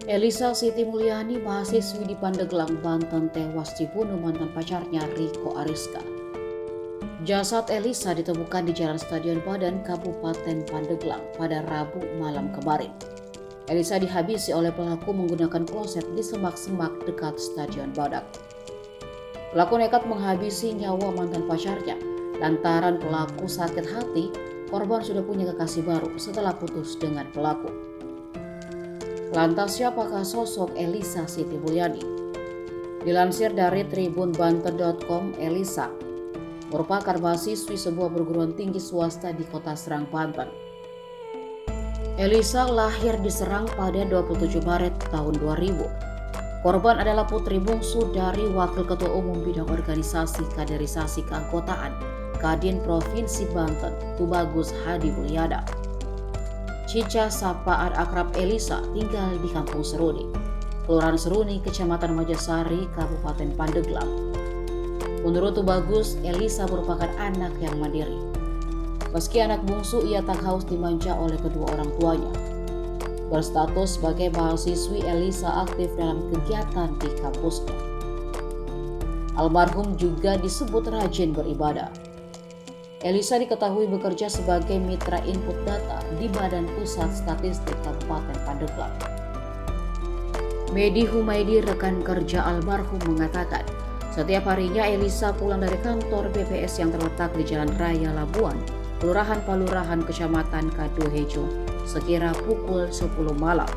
Elisa Siti Mulyani, mahasiswi di Pandeglang, Banten, tewas dibunuh mantan pacarnya Riko Ariska. Jasad Elisa ditemukan di Jalan Stadion Badan, Kabupaten Pandeglang pada Rabu malam kemarin. Elisa dihabisi oleh pelaku menggunakan kloset di semak-semak dekat Stadion Badak. Pelaku nekat menghabisi nyawa mantan pacarnya lantaran pelaku sakit hati korban sudah punya kekasih baru setelah putus dengan pelaku. Lantas siapakah sosok Elisa Siti Mulyani? Dilansir dari tribunbanten.com, Elisa merupakan mahasiswi sebuah perguruan tinggi swasta di Kota Serang, Banten. Elisa lahir di Serang pada 27 Maret tahun 2000. Korban adalah putri bungsu dari Wakil Ketua Umum Bidang Organisasi Kaderisasi Keanggotaan Kadin Provinsi Banten, Tubagus Hadi Mulyana. Cica sapaan akrab Elisa tinggal di Kampung Seruni, Kelurahan Seruni, Kecamatan Majasari, Kabupaten Pandeglang. Menurut Tubagus, Elisa merupakan anak yang mandiri. Meski anak bungsu, ia tak haus dimanja oleh kedua orang tuanya. Berstatus sebagai mahasiswi, Elisa aktif dalam kegiatan di kampusnya. Almarhum juga disebut rajin beribadah. Elisa diketahui bekerja sebagai mitra input data di Badan Pusat Statistik Kabupaten Pandeglang. Medi Humaydi, rekan kerja almarhum, mengatakan setiap harinya Elisa pulang dari kantor BPS yang terletak di Jalan Raya Labuan, Kelurahan Palurahan, Kecamatan Kadohejo, sekira pukul 10 malam.